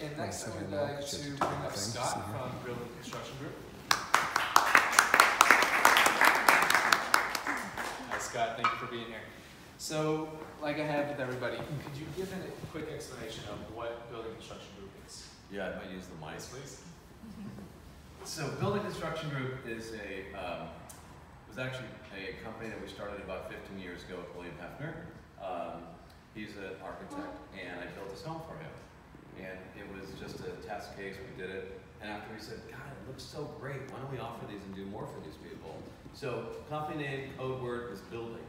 and next I would like to bring up Scott from Building Construction Group. Hi Scott, thank you for being here. So, like I have with everybody, could you give a quick explanation of what Building Construction Group is? Yeah, I might use the mic. Yes, please. So, Building Construction Group is was actually a company that we started about 15 years ago with William Hefner. He's an architect, and I built his home for him. And it was just a test case, we did it. And after we said, God, it looks so great, why don't we offer these and do more for these people? So, company name, code word is building.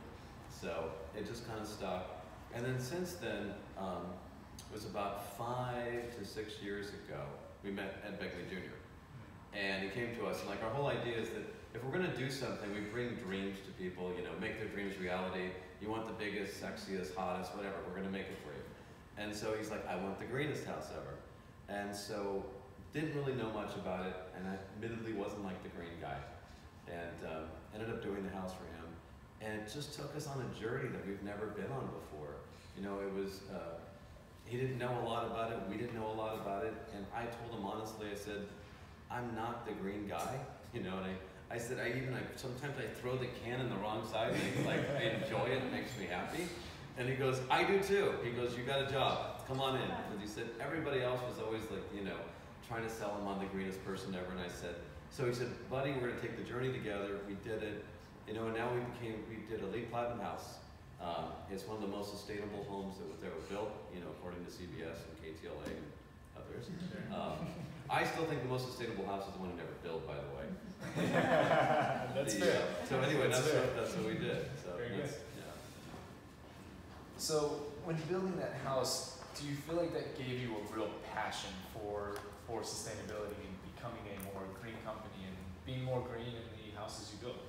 So, it just kind of stuck. And then since then, it was about 5 to 6 years ago, we met Ed Begley Jr. And he came to us, and like our whole idea is that if we're gonna do something, we bring dreams to people, you know, make their dreams reality. You want the biggest, sexiest, hottest, whatever, we're gonna make it for you. And so he's like, I want the greenest house ever. And so, didn't really know much about it, and I admittedly wasn't like the green guy. And ended up doing the house for him. And it just took us on a journey that we've never been on before. You know, it was, he didn't know a lot about it, we didn't know a lot about it, and I told him honestly, I said, I'm not the green guy, you know, and I said, sometimes I throw the can in the wrong side, and I enjoy it, it makes me happy. And he goes, I do too. He goes, you got a job, come on in. Because he said, everybody else was always like, you know, trying to sell him on the greenest person ever, and I said, so he said, buddy, we're gonna take the journey together, we did it, you know, and now we did a LEED Platinum house. It's one of the most sustainable homes that was ever built, you know, according to CBS and KTLA and others. I still think the most sustainable house is the one you never built, by the way. That's fair. So anyway, that's what we did. So very good. Yeah. So when building that house, do you feel like that gave you a real passion for sustainability and becoming a more green company and being more green in the houses you build?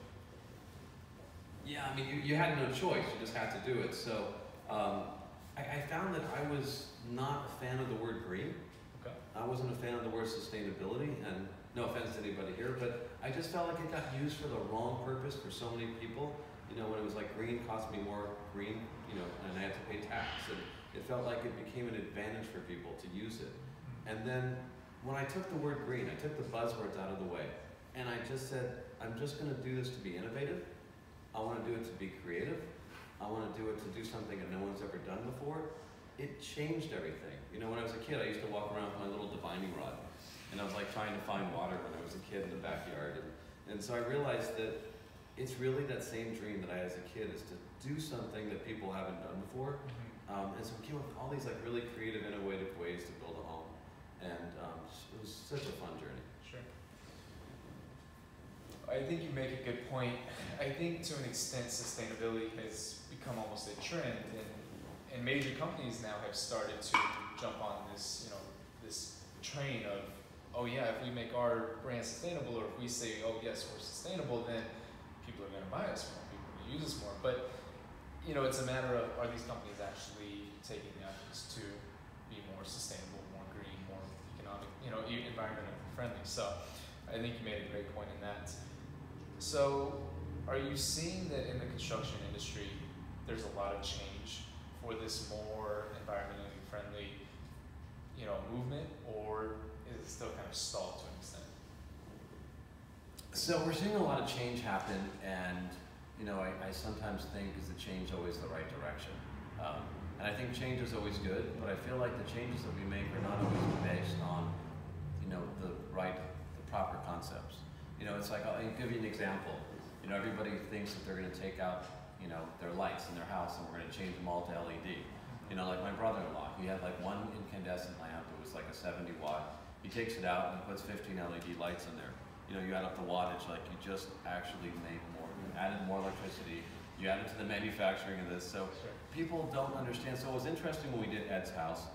Yeah, I mean, you had no choice. You just had to do it. So I found that I was not a fan of the word green. Okay. I wasn't a fan of the word sustainability, and no offense to anybody here, but I just felt like it got used for the wrong purpose for so many people. You know, when it was like green cost me more green, you know, and I had to pay tax, and it felt like it became an advantage for people to use it. And then when I took the word green, I took the buzzwords out of the way, and I just said, I'm just going to do this to be innovative. I want to do it to be creative. I want to do it to do something that no one's ever done before. It changed everything. You know, when I was a kid, I used to walk around with my little divining rod, and I was like trying to find water when I was a kid in the backyard. And so I realized that it's really that same dream that I had as a kid, is to do something that people haven't done before. And so we came up with all these like really creative, innovative ways to build a home. And it was such a fun journey. Sure. I think you make a good point. I think to an extent sustainability has become almost a trend, and major companies now have started to jump on this, you know, this train of, oh yeah, if we make our brand sustainable, or if we say, oh yes, we're sustainable, then people are going to buy us more, people are going to use us more. But you know, it's a matter of, are these companies actually taking the efforts to be more sustainable, more green, more economic, you know, environmentally friendly. So I think you made a great point in that. So are you seeing that in the construction industry, there's a lot of change for this more environmentally friendly, you know, movement, or is it still kind of stalled to an extent? So we're seeing a lot of change happen, and you know, I sometimes think, is the change always the right direction? And I think change is always good, but I feel like the changes that we make are not always based on, you know, the proper concepts. You know, it's like, I'll give you an example. You know, everybody thinks that they're going to take out, you know, their lights in their house and we're going to change them all to LED. You know, like my brother-in-law, he had like one incandescent lamp. It was like a 70 watt. He takes it out and puts 15 LED lights in there. You know, you add up the wattage, like you just actually make more. You added more electricity. You added to the manufacturing of this. So people don't understand. So it was interesting when we did Ed's house.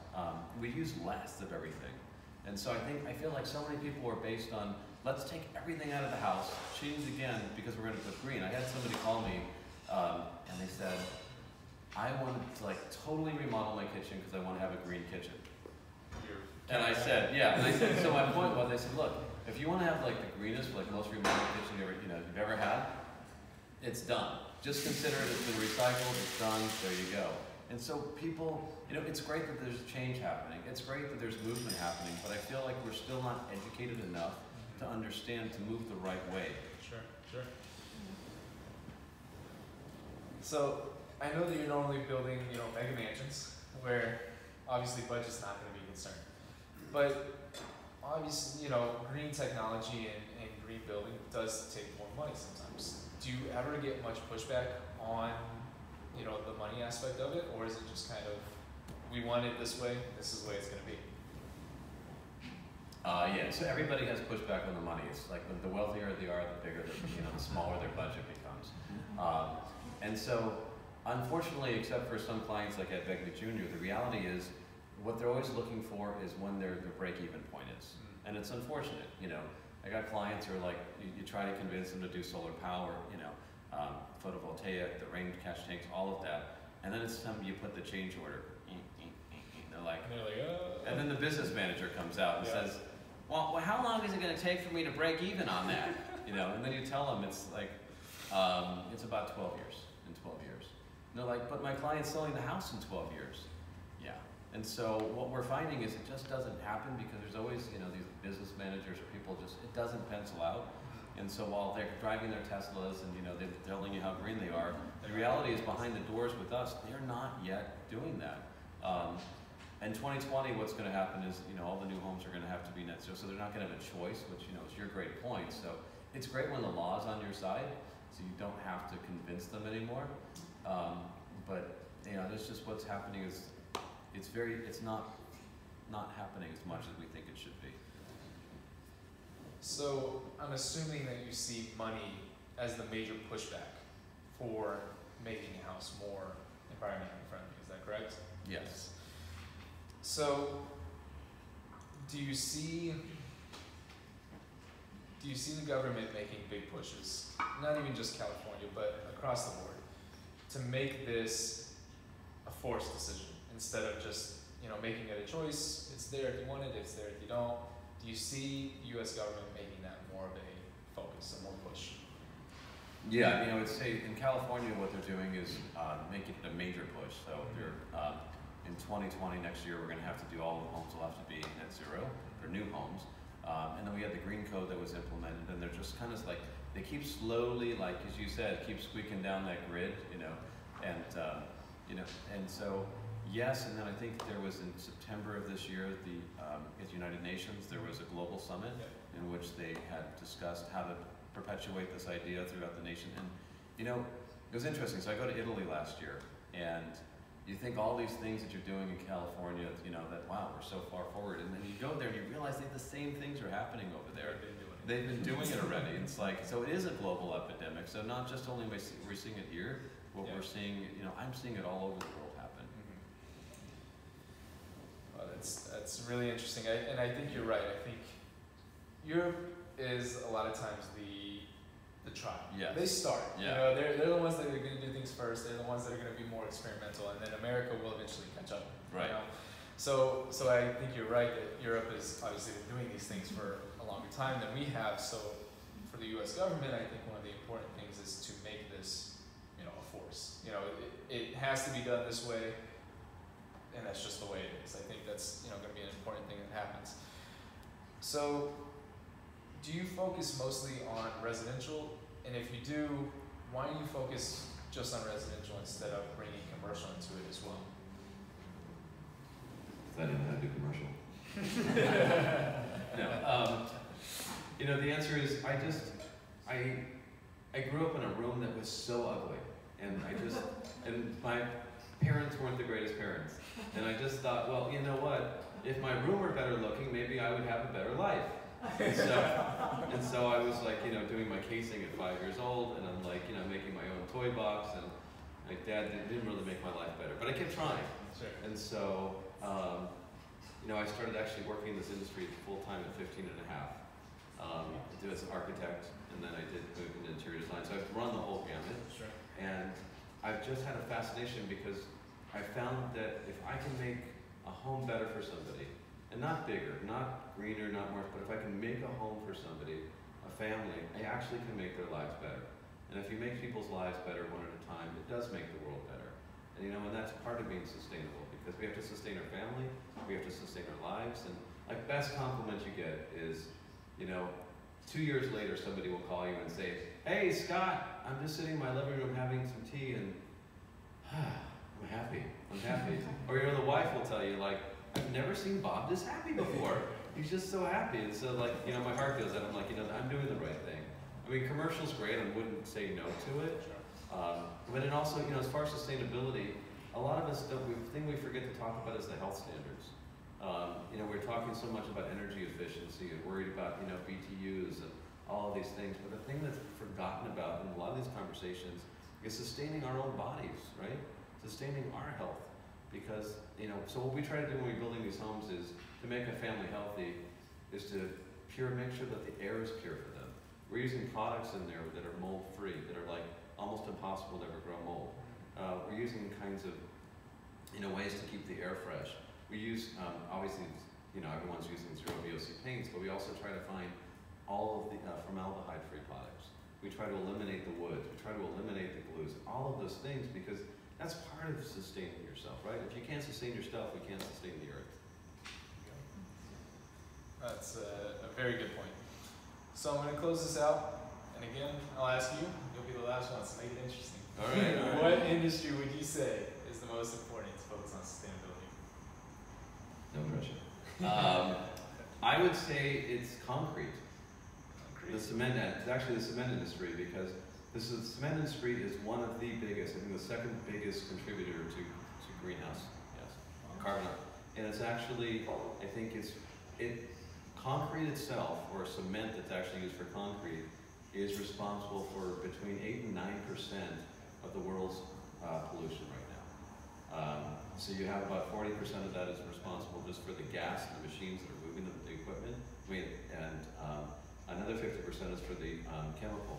We used less of everything. And so I feel like so many people were based on, let's take everything out of the house, change again because we're going to put green. I had somebody call me and they said, I wanted to like totally remodel my kitchen because I want to have a green kitchen. And I said, yeah. And I said, so my point was, I said, look, if you want to have like the greenest, like most remodeled kitchen you've ever had, it's done. Just consider it, it's been recycled, it's done, there you go. And so people, it's great that there's change happening. It's great that there's movement happening, but I feel like we're still not educated enough to understand to move the right way. Sure, sure. So I know that you're normally building, mega mansions where obviously budget's not going to be concerned. But obviously, green technology and green building does take more money sometimes. Do you ever get much pushback on, the money aspect of it, or is it just kind of, we want it this way, this is the way it's going to be? Yeah, so everybody has pushback on the money. It's like the wealthier they are, the bigger, the smaller their budget becomes. And so, unfortunately, except for some clients like Ed Begley Jr., the reality is what they're always looking for is when their break-even point is. And it's unfortunate, I got clients who are like, you try to convince them to do solar power, photovoltaic, the rain catch tanks, all of that. And then it's time you put the change order. They're like, oh. And then the business manager comes out and says, well, how long is it going to take for me to break even on that? And then you tell them it's like, it's about 12 years, in 12 years. And they're like, but my client's selling the house in 12 years. Yeah. And so what we're finding is it just doesn't happen because there's always, these business managers or people it doesn't pencil out. And so while they're driving their Teslas and, they're telling you how green they are, the reality is behind the doors with us, they're not yet doing that. In 2020, what's going to happen is, all the new homes are going to have to be net zero, so they're not going to have a choice, which, is your great point. So it's great when the law's on your side, so you don't have to convince them anymore. But, that's just what's happening is, it's not happening as much as we think it should be. So I'm assuming that you see money as the major pushback for making a house more environmentally friendly. Is that correct? Yes. So do you see the government making big pushes, not even just California, but across the board, to make this a forced decision instead of just, making it a choice? It's there if you want it, it's there if you don't. Do you see the U.S. government making that more of a focus, a more push? Yeah, I would say in California what they're doing is making it a major push. So they're in 2020, next year, we're going to have to do all the homes will have to be net zero for new homes. And then we had the green code that was implemented, and they're just kind of like, they keep slowly, like as you said, keep squeaking down that grid, and so yes. And then I think there was in September of this year, at United Nations, there was a global summit in which they had discussed how to perpetuate this idea throughout the nation. And it was interesting. So I go to Italy last year, and you think all these things that you're doing in California, that wow, we're so far forward. And then you go there and you realize that the same things are happening over there. They've been doing it already. It's like, so it is a global epidemic. So not just only we're seeing it here, but we're seeing, I'm seeing it all over the world happen. Well, that's really interesting. And I think you're right. I think Europe is a lot of times the trial. Yes. They start. Yeah. They're the ones that are going to do things first. They're the ones that are going to be more experimental, and then America will eventually catch up. Right. So I think you're right that Europe is obviously been doing these things for a longer time than we have. So for the U.S. government, I think one of the important things is to make this, a force. It has to be done this way, and that's just the way it is. I think that's going to be an important thing that happens. So do you focus mostly on residential? And if you do, why do you focus just on residential instead of bringing commercial into it as well? I didn't know how to do commercial. No. The answer is I grew up in a room that was so ugly, and and my parents weren't the greatest parents, and I just thought, well, you know what? If my room were better looking, maybe I would have a better life. And so I was like, doing my casing at 5 years old, and I'm like, making my own toy box, and like Dad didn't really make my life better, but I kept trying. Sure. And so, I started actually working in this industry full time at 15 and a half. I did as an architect, and then I did move into interior design. So I've run the whole gamut. Sure. And I've just had a fascination because I found that if I can make a home better for somebody, and not bigger, not greener, not more, but if I can make a home for somebody, a family, I actually can make their lives better. And if you make people's lives better one at a time, it does make the world better. And you know, and that's part of being sustainable, because we have to sustain our family, we have to sustain our lives, and like best compliment you get is, you know, 2 years later somebody will call you and say, hey Scott, I'm just sitting in my living room having some tea and I'm happy. Or you know, the wife will tell you like, I've never seen Bob this happy before. He's just so happy. And so like, you know, my heart goes out. I'm like, you know, I'm doing the right thing. I mean, commercial's great. I wouldn't say no to it. But it also, you know, as far as sustainability, a lot of us the thing we forget to talk about is the health standards. You know, we're talking so much about energy efficiency and worried about, you know, BTUs and all of these things. But the thing that's forgotten about in a lot of these conversations is sustaining our own bodies, right? Sustaining our health. Because, you know, so what we try to do when we're building these homes is to make a family healthy is to make sure that the air is pure for them. We're using products in there that are mold-free, that are like almost impossible to ever grow mold. We're using kinds of, you know, ways to keep the air fresh. We use, obviously, you know, everyone's using zero VOC paints, but we also try to find all of the formaldehyde-free products. We try to eliminate the woods. We try to eliminate the glues. All of those things, because that's part of sustaining yourself, right? If you can't sustain yourself, we can't sustain the earth. That's a very good point. So I'm going to close this out, and again, I'll ask you. You'll be the last one, so make it interesting. All right. What industry would you say is the most important to focus on sustainability? No pressure. I would say it's concrete. The cement, it's actually the cement industry, because the cement industry is one of the biggest, I think the second biggest contributor to greenhouse, carbon. And it's actually, I think concrete itself, or cement that's actually used for concrete, is responsible for between 8 and 9% of the world's pollution right now. So you have about 40% of that is responsible just for the gas and the machines that are moving the equipment. And another 50% is for the chemical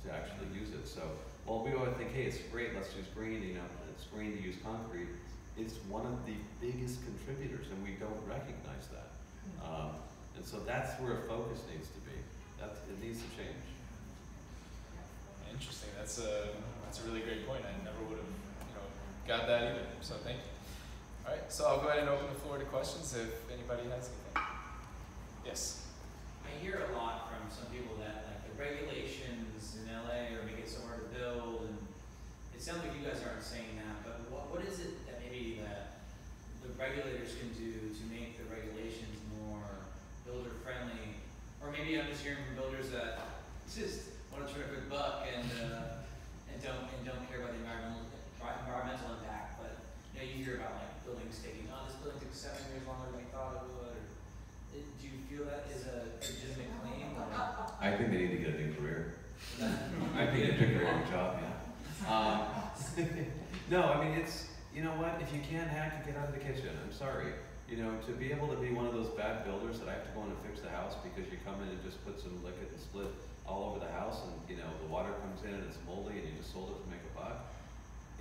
to actually use it. So while we always think, hey, it's great, let's use green, you know, it's green to use concrete, it's one of the biggest contributors, and we don't recognize that. And so that's where a focus needs to be. It needs to change. Interesting. That's a really great point. I never would have, you know, got that either. So thank you. All right. So I'll go ahead and open the floor to questions if anybody has anything. Yes. I hear a lot from some people that like the regulations in LA are making it so hard to build, and it sounds like you guys aren't saying that. But what is it that maybe the regulators can do to make the regulations more builder friendly? Or maybe I'm just hearing from builders that just want to turn a quick buck and don't care about the environmental impact. But you know, you hear about like buildings taking, this building took 7 years longer than we thought it would. Or, do you feel that is a legitimate claim? Or? I think they need to get a new career. I think they did a great job, yeah. No, I mean, it's, you know what, if you can't hack, get out of the kitchen. I'm sorry. You know, to be able to be one of those bad builders that I have to go in and fix the house because you come in and just put some liquid and split all over the house, and you know, the water comes in and it's moldy and you just sold it to make a buck.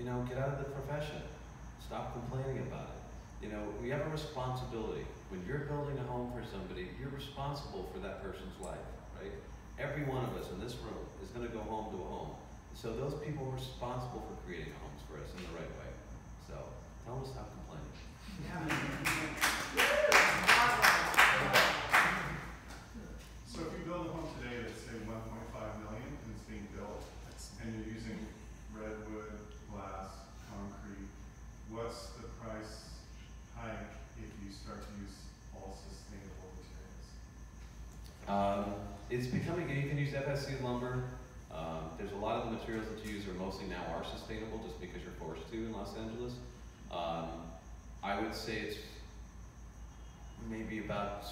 You know, get out of the profession. Stop complaining about it. You know, we have a responsibility. When you're building a home for somebody, you're responsible for that person's life, right? Every one of us in this room is going to go home to a home. So those people are responsible for creating homes for us in the right way. So tell them to stop complaining. So if you build a home today that's say 1.5 million and it's being built, and you're using redwood, glass, concrete, what's the price hike if you start to use all sustainable materials? It's becoming, you can use FSC lumber. There's a lot of the materials that you use are mostly now are sustainable just because you're forced to in Los Angeles. I would say it's maybe about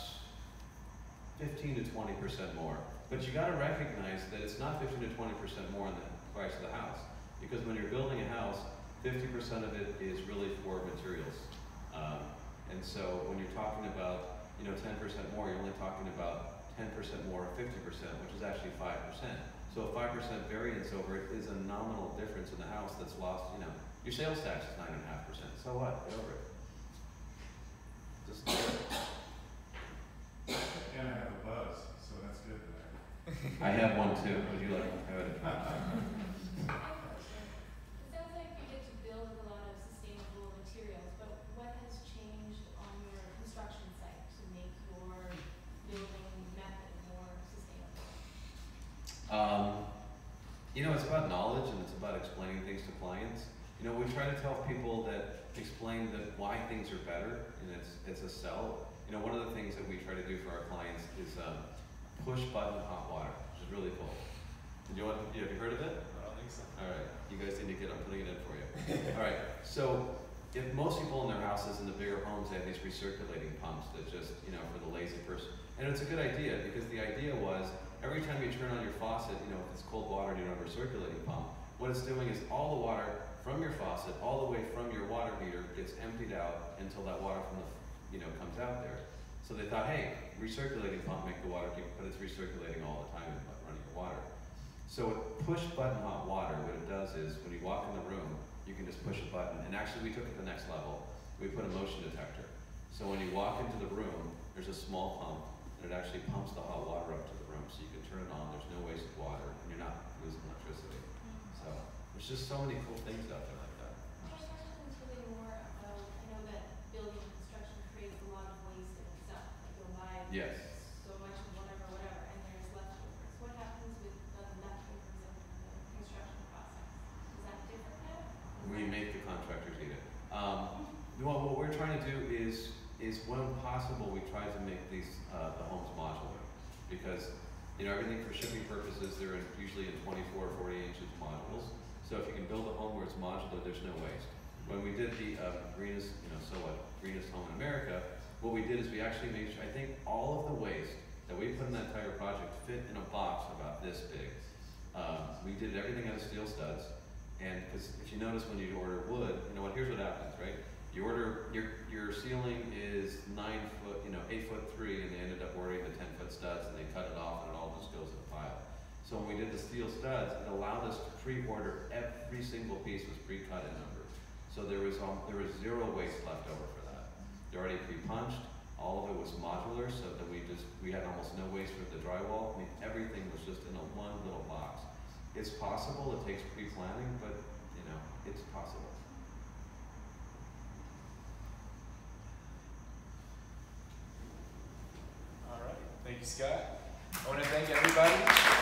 15 to 20% more. But you got to recognize that it's not 15 to 20% more in the price of the house. Because when you're building a house, 50% of it is really for materials. And so when you're talking about, you know, 10% more, you're only talking about 10% more or 50%, which is actually 5%. So a 5% variance over it is a nominal difference in the house that's lost, you know. Your sales tax is 9.5%. So what? Get over it. Just do it. And I have a buzz, so that's good. I have one too. Would you like to have it? It sounds like you get to build with a lot of You know, it's about knowledge and it's about explaining things to clients. You know, we try to tell people that explain that why things are better, and it's a sell. You know, one of the things that we try to do for our clients is push button hot water, which is really cool. Have you heard of it? I don't think so. All right, you guys need to get. I'm putting it in for you. All right, so if most people in their houses, in the bigger homes, they have these recirculating pumps that just, you know, for the lazy person. And it's a good idea because the idea was every time you turn on your faucet, you know, if it's cold water and you don't have a recirculating pump, what it's doing is all the water from your faucet, all the way from your water heater, gets emptied out until that water from the, you know, comes out there. So they thought, hey, recirculating pump make the water deep, but it's recirculating all the time and running your water. So with push button hot water, what it does is when you walk in the room, you can just push a button, and actually we took it to the next level. We put a motion detector. So when you walk into the room, there's a small pump, and it actually pumps the hot water up to the room, so you can turn it on, there's no wasted water, and you're not losing electricity. So there's just so many cool things out there like that. My question is really more about, I know that building and construction creates a lot of waste in itself. Like you'll buy Yes. so much of whatever, and there's leftovers. What happens with the leftovers in the construction process? Is that different now? We make the contractors eat it. Well, what we're trying to do is when possible, we try to make these the homes modular, because you know everything for shipping purposes, they're usually in 24 or 40 inches modules. So if you can build a home where it's modular, there's no waste. When we did the greenest, greenest home in America, what we did is we actually made sure, I think all of the waste that we put in that entire project fit in a box about this big. We did everything out of steel studs. And because if you notice when you order wood, you know what? Here's what happens, right? You order your ceiling is 9 foot, 8'3", and they ended up ordering the 10-foot studs, and they cut it off, and it all just goes in a pile. So when we did the steel studs, it allowed us to pre-order every single piece was pre-cut in number. So there was zero waste left over for that. They're already pre-punched. All of it was modular, so that we had almost no waste with the drywall. I mean, everything was just in one little box. It's possible, it takes pre-planning, but you know, it's possible. All right, thank you, Scott. I want to thank everybody.